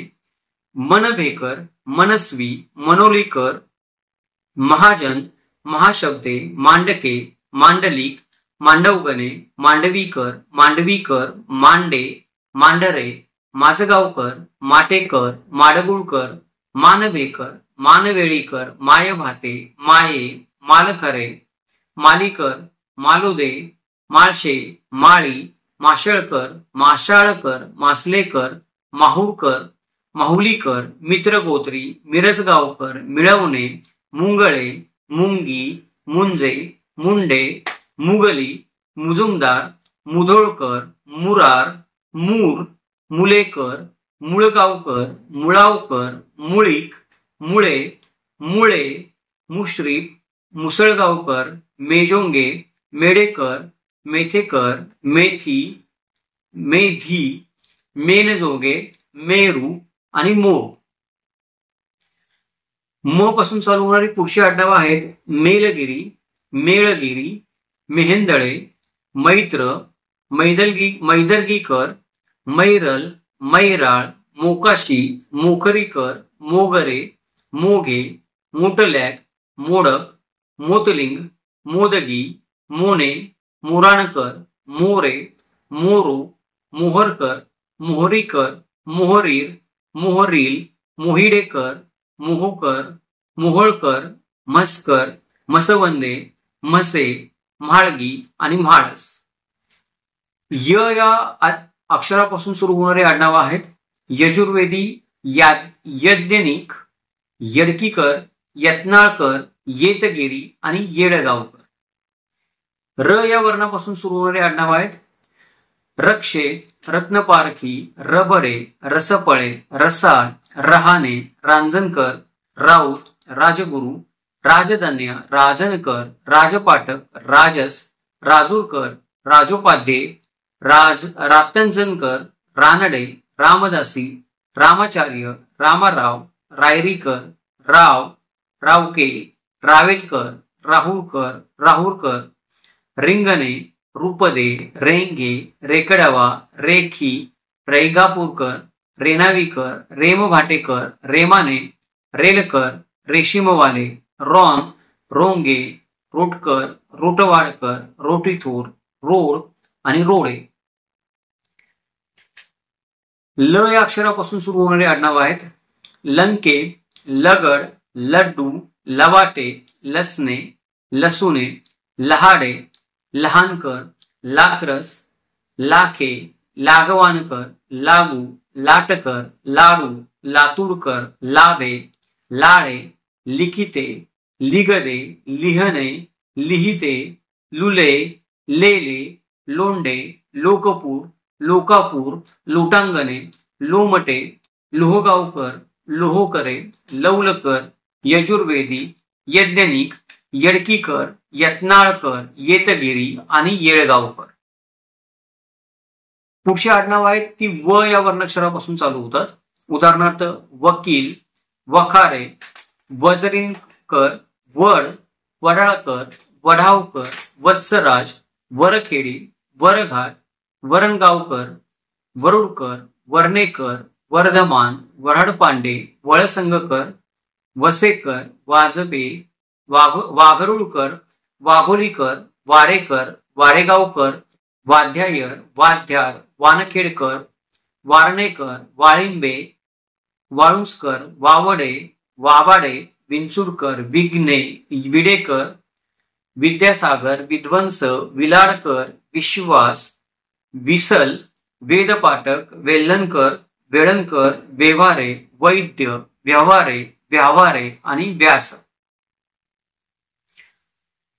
मनभेकर, मनस्वी, मनोलीकर, महाजन, महाशब्दे, मांडके, मांडलिक, मांडवगणे, मांडवीकर, मांडवीकर, मांडे, मांडरे, माझगावकर, माटेकर, माडगुळकर, मानभेकर, मानवेळीकर, मायभाते, माये, मालखरे, मालीकर, मालोदे, माळशे, माळी, माशळकर, माशाळकर, मासलेकर, माहुरकर, माहुलीकर, मित्रगोत्री, मिरजगावकर, मिळवणे, मुंगळे, मुंगी, मुंजे, मुंडे, मुगली, मुजुमदार, मुधोळकर, मुरार, मूर, मुलेकर, मुळगावकर, मुळावकर, मुळीक, मुळे, मुळे, मुश्रीफ, मुसळगावकर, मेजोंगे, मेडेकर, मेथेकर, मेथी, मेधी, मेनजोगे, मेरू आणि मोर. म पासून चालू होणारी पुढची आडनाव आहेत. मेलगिरी, मेळगिरी, मेहेंदळे, मैत्र, मैदर्गीकर, मैरल, मैराळ, मोकाशी, मोखरीकर, मोगरे, मोघे, मोटलॅक, मोडक, मोतलिंग, मोदगी, मोने, मोराणकर, मोरे, मोरू, मोहरकर, मोहरीकर, मोहरीर, मोहरील, मोहिडेकर, मोहोकर, मोहोळकर, म्हसकर, म्हसवंदे, म्हसे, म्हाळगी आणि म्हाळस. या अक्षरापासून सुरू होणारे आडनाव आहेत. यजुर्वेदी, यज्ञनिक, यडकीकर, यत्नाळकर, येतगिरी आणि येडगावकर. र या वर्णापासून सुरू होणारे आडनाव आहेत. रक्षे, रत्नपारखी, रबरे, रसपळे, रसाळ, रहाणे, रांजणकर, राऊत, राजगुरू, राजधन्य, राजनकर, राजपाटक, राजस, राजूरकर, राजोपाध्ये, रातंजनकर, रानडे, रामदासी, रामाचार्य, रामाराव, रायरीकर, राव, रावके, रावेतकर, राहुळकर, राहुरकर, रिंगणे, रुपदे, रेंगे, रेकडवा, रेखी, रेगापूरकर, रेनावीकर, रेमभाटेकर, रेमाने, रेलकर, रेशीमवाले, रॉन, रोंगे, रोटकर, रोटवाडकर, रोटीथोर, रोड आणि रोडे. ल या अक्षरापासून सुरू होणारे आडनाव आहेत. लंके, लगड, लड्डू, लवाटे, लसणे, लसुणे, लहाडे, लहानकर, लाकरस, लाखे, लागवानकर, लागू, लाटकर, लाडू, लातूरकर, लाभे, लाळे, लिखिते, लिगदे, लिहणे, लिहिते, लुले, लेले, लोंडे, लोकपूर, लोकापूर, लोटांगणे, लोमटे, लोहगावकर, लोहोकरे, लवलकर, यजुर्वेदी, यज्ञनिक, यडकीकर, यत्नाळकर, येतगिरी आणि येळगावकर. पुढची आडनावं आहेत ती व या वर्णाक्षरापासून चालू होतात. उदाहरणार्थ वकील, वखारे, वजरीनकर, वड, वडाळकर, वढावकर, वत्सराज, वरखेडी, वरघाट, वरणगावकर, वरुडकर, वर्णेकर, वर्धमान, वऱ्हाडपांडे, वळसंगकर, वसेकर, वाजबे, वाघरुळकर, वाघोलीकर, वारेकर, वारेगावकर, वाध्यायर, वाध्यार, वानखेडकर, वारणेकर, वाळिंबे, वाळुंजकर, वावडे, वाबाडे, विंचुरकर, विघ्ने, विडेकर, विद्यासागर, विध्वंस, विलाडकर, विश्वास, विसल, वेदपाठक, वेल्लणकर, वेळणकर, व्यवहारे, वैद्य, व्यवहारे, व्यावारे आणि व्यास.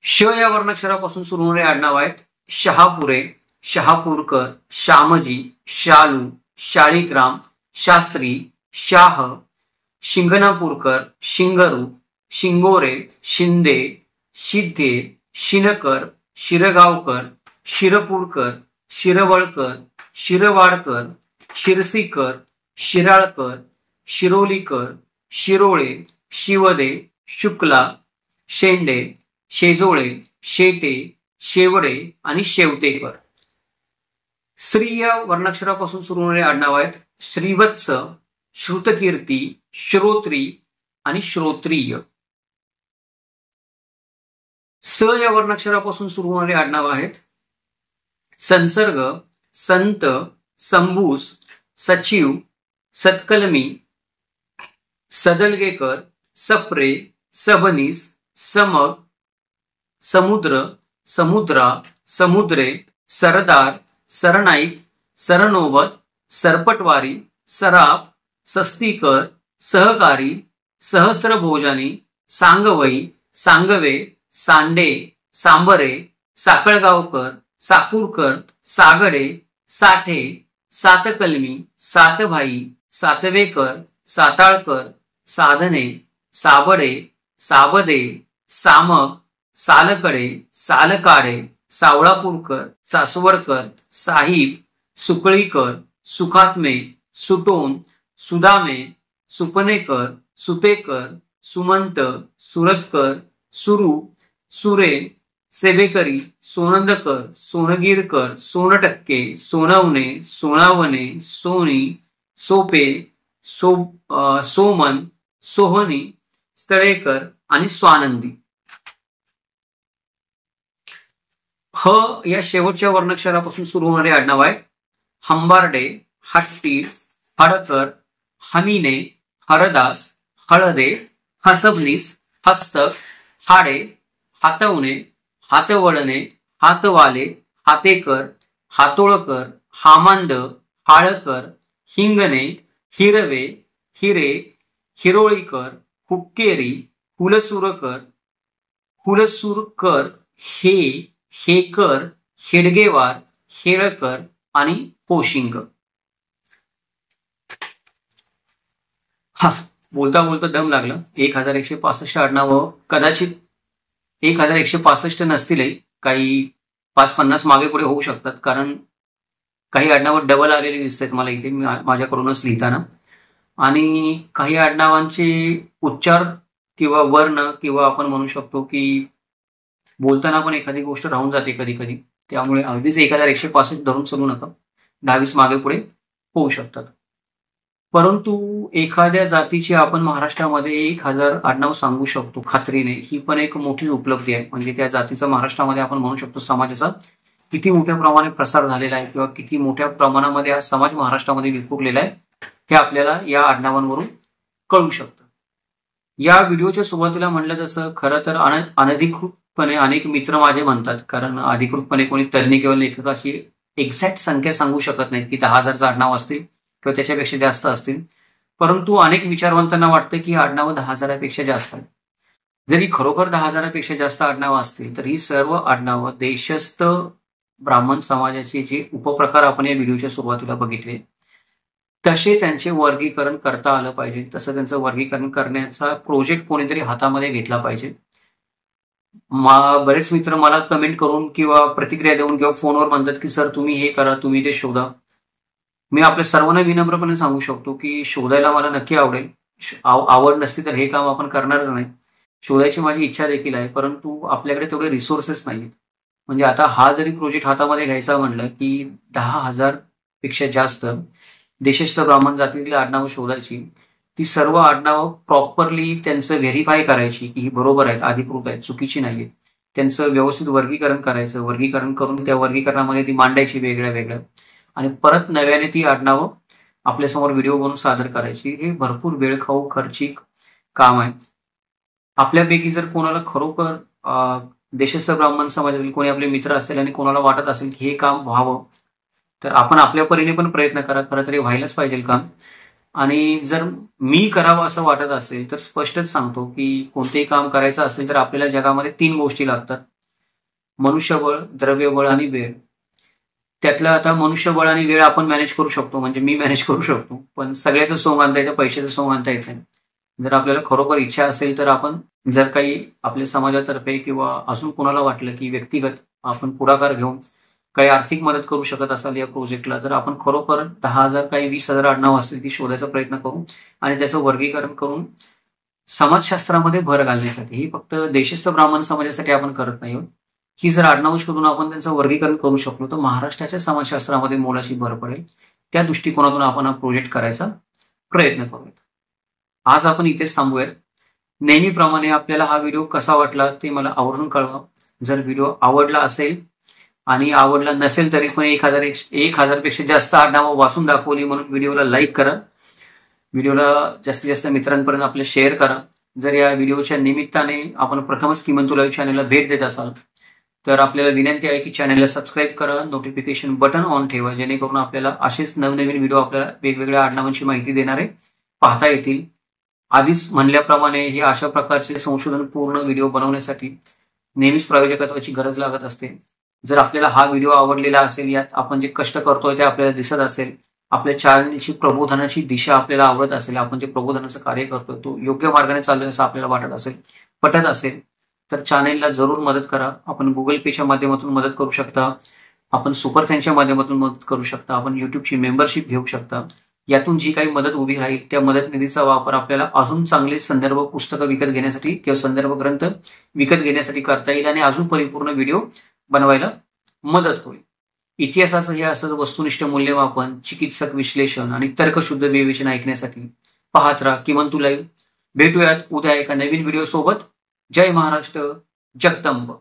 श या वर्णाक्षरापासून सुरू होणारे आडनाव आहेत शहापुरे, शहापूरकर, श्यामजी, शालू, शाळीग्राम, शास्त्री, शाह, शिंगणापूरकर, शिंगरू, शिंगोरे, शिंदे, शिद्धे, शिनकर, शिरगावकर, शिरपूरकर, शिरवळकर, शिरवाडकर, शिरसीकर, शिराळकर, शिरोलीकर, शिरोळे, शिवदे, शुक्ला, शेंडे, शेजोळे, शेटे, शेवडे आणि शेवतेकर. श्री या वर्णाक्षरापासून सुरू होणारे आडनाव आहेत श्रीवत्स, श्रुतकीर्ती, श्रोत्री आणि श्रोत्रिय. स या वर्णाक्षरापासून सुरू होणारे आडनाव आहेत संसर्ग, संत, संबूस, सचिव, सतकलमी, सदलगेकर, सप्रे, सबनीस, समग, समुद्र, समुद्रा, समुद्रे, सरदार, सरनाईक, सरनोबत, सरपटवारी, सराफ, सस्तीकर, सहकारी, सहस्त्रभोजानी, सांगवई, सांगवे, सांडे, सांबरे, साखळगावकर, साकूरकर, सागडे, साठे, सातकलमी, सातभाई, सातवेकर, साताळकर, साधने, साबडे, साबदे, सामक, सालकडे, सालकाडे, सावळापूरकर, सासवडकर, साहिब, सुकळीकर, सुखात्मे, सुटोन, सुदामे, सुपनेकर, सुपेकर, सुमंत, सुरतकर, सुरू, सुरे, सेवेकरी, सोनंदकर, सोनगिरकर, सोनटक्के, सोनवणे, सोनावणे, सोनी, सोपे, सोमन, सोहनी, स्थळेकर आणि स्वानंदी. ह या शेवटच्या वर्णाक्षरापासून सुरू होणारे आडनाव आहे हंबार्डे, हट्टी, हडकर, हमीने, हरदास, हळदे, हसबनीस, हस्तक, हाडे, हातवणे, हातवळणे, हातवाले, हातेकर, हातोळकर, हामांद, हाळकर, हिंगणे, हिरवे, हिरे, हिरोळीकर, हुक्केरी, हुलसुरकर, हुलसुरकर, हेकर, हेडगेवार, हेळकर आणि पोशिंग. बोलता बोलता दम लागलं. 1165 आडनावं कदाचित 1165 नसतीलही, काही 5-50 मागे पुढे होऊ शकतात, कारण काही आडनावं डबल आलेली दिसतात मला इथे माझ्याकडूनच लिहिताना, आणि काही आडनावांचे उच्चार किंवा वर्ण किंवा आपण म्हणू शकतो की बोलताना पण एखादी गोष्ट राहून जाते कधी कधी. त्यामुळे अगदीच 1165 धरून चालू नका, 10-20 मागे पुढे होऊ शकतात. परंतु एखाद्या जातीची आपण महाराष्ट्रामध्ये 1000 आडनाव सांगू शकतो खात्रीने, ही पण एक मोठी उपलब्धी आहे. म्हणजे त्या जातीचा महाराष्ट्रामध्ये आपण म्हणू शकतो समाजाचा किती मोठ्या प्रमाणात प्रसार झालेला आहे किंवा किती मोठ्या प्रमाणामध्ये हा समाज महाराष्ट्रामध्ये विखुरलेला आहे हे आपल्याला या आडनावांवरून कळू शकतं. या व्हिडिओच्या सुरुवातीला म्हटलं तसं खरं तर अनधिकृतपणे अनेक मित्र माझे म्हणतात, कारण अधिकृतपणे कोणी तज्ञ किंवा लेखकाची एक्झॅक्ट संख्या सांगू शकत नाहीत की 10,000 आडनाव असतील किंवा त्याच्यापेक्षा जास्त असतील. परंतु अनेक विचारवंतांना वाटतं की आडनावं 10,000पेक्षा जास्त आहेत. जरी खरोखर 10,000पेक्षा जास्त आडनावं असतील तर ही सर्व आडनावं देशस्थ ब्राह्मण समाजाचे जे उपप्रकार आपण या व्हिडिओच्या सुरुवातीला बघितले तसे त्यांचे वर्गीकरण करता आलं पाहिजे. तसं त्यांचं वर्गीकरण करण्याचा प्रोजेक्ट कोणीतरी हातामध्ये घेतला पाहिजे. बरेच मित्र मला कमेंट करून किंवा प्रतिक्रिया देऊन किंवा फोनवर म्हणतात की सर तुम्ही हे करा, तुम्ही ते शोधा. मी आपल्या सर्वांना विनम्रपणे सांगू शकतो की शोधायला मला नक्की आवडेल. आवड नसती तर हे काम आपण करणारच नाही. शोधायची माझी इच्छा देखील आहे, परंतु आपल्याकडे तेवढे रिसोर्सेस नाहीत. म्हणजे आता हा जरी प्रोजेक्ट हातामध्ये घ्यायचा म्हणलं की 10,000 पेक्षा जास्त देशस्थ ब्राह्मण जातीतील आडनावं शोधायची. ती सर्व आडनावं प्रॉपरली त्यांचं व्हेरिफाय करायची की ही बरोबर आहेत, अधिकृत आहेत, चुकीची नाहीये. त्यांचं व्यवस्थित वर्गीकरण करायचं. वर्गीकरण करून त्या वर्गीकरणामध्ये ती मांडायची वेगळ्या वेगळ्या आणि परत नव्याने ती आडनावं आपल्यासमोर व्हिडिओ बनवून सादर करायची. हे भरपूर वेळखाऊ खर्चिक काम आहे. आपल्यापैकी जर कोणाला खरोखर देशस्थ ब्राह्मण समाजातील कोणी आपले मित्र असतील आणि कोणाला वाटत असेल की हे काम व्हावं, तर आपण आपल्या परीने पण प्रयत्न करा. खरं तर हे व्हायलाच पाहिजे काम. आणि जर मी करावं असं वाटत असेल तर स्पष्टच सांगतो की कोणतेही काम करायचं असेल तर आपल्याला जगामध्ये 3 गोष्टी लागतात: मनुष्यबळ, द्रव्यबळ आणि वेळ. त्यातलं आता मनुष्यबळ आणि वेळ आपण मॅनेज करू शकतो, म्हणजे मी मॅनेज करू शकतो, पण सगळ्याचं सोंग आणता येतं, पैशाचं सोंग आणता येत नाही. जर आपल्याला खरोखर इच्छा असेल तर आपण जर काही आपल्या समाजातर्फे किंवा अजून कोणाला वाटलं की व्यक्तिगत आपण पुढाकार घेऊन काही आर्थिक मदत करू शकत असाल या प्रोजेक्टला, तर आपण खरोखर 10,000 काही 20,000 आडनावं असतील ती शोधायचा प्रयत्न करू आणि त्याचं वर्गीकरण करून समाजशास्त्रामध्ये भर घालण्यासाठी. ही फक्त देशस्थ ब्राह्मण समाजासाठी आपण करत नाही. ही जर आडनावं शोधून आपण त्यांचं वर्गीकरण करू शकलो तर महाराष्ट्राच्या समाजशास्त्रामध्ये मोलाची भर पडेल. त्या दृष्टिकोनातून आपण हा प्रोजेक्ट करायचा प्रयत्न करूयात. आज आपण इथेच थांबूयात. नेहमीप्रमाणे आपल्याला हा व्हिडिओ कसा वाटला ते मला आवर्जून कळवा. जर व्हिडिओ आवडला असेल आणि आवडला नसेल तरी पण 1,000 पेक्षा जास्त आडनावं वाचून दाखवली म्हणून व्हिडिओला लाईक करा. व्हिडिओला जास्तीत जास्त मित्रांपर्यंत आपले शेअर करा. जर या व्हिडिओच्या निमित्ताने आपण प्रथमच किमंतू लाईव्ह चॅनलला भेट देत असाल तर आपल्याला विनंती आहे की चॅनलला सबस्क्राईब करा, नोटिफिकेशन बटन ऑन ठेवा, जेणेकरून आपल्याला असेच नवनवीन व्हिडिओ आपल्याला वेगवेगळ्या आडनावांची माहिती देणारे पाहता येतील. आधीच म्हणल्याप्रमाणे हे अशा प्रकारचे संशोधनपूर्ण व्हिडिओ बनवण्यासाठी नेहमीच प्रायोजकत्वाची गरज लागत असते. जर आपल्याला हा व्हिडिओ आवडलेला असेल, यात आपण जे कष्ट करतोय ते आपल्याला दिसत असेल, आपल्या चॅनलची प्रबोधनाची दिशा आपल्याला आवडत असेल, आपण जे प्रबोधनाचं कार्य करतोय तो योग्य मार्गाने चाललोय असं आपल्याला वाटत असेल, पटत असेल, तर चॅनेलला जरूर मदत करा. आपण गुगल पेच्या माध्यमातून मदत करू शकता, आपण सुपर थँक्सच्या माध्यमातून मदत करू शकता, आपण युट्यूबची मेंबरशिप घेऊ शकता. यातून जी काही मदत उभी राहील त्या मदत निधीचा वापर आपल्याला अजून चांगले संदर्भ पुस्तकं विकत घेण्यासाठी किंवा संदर्भ ग्रंथ विकत घेण्यासाठी करता येईल आणि अजून परिपूर्ण व्हिडिओ बनवायला मदत होईल. इतिहासाचं हे असं वस्तुनिष्ठ मूल्यमापन, चिकित्सक विश्लेषण आणि तर्कशुद्ध विवेचन ऐकण्यासाठी पाहत राहा किमंतू लाईव्ह. भेटूयात उद्या एका नवीन व्हिडिओ सोबत. जय महाराष्ट्र, जगदंब.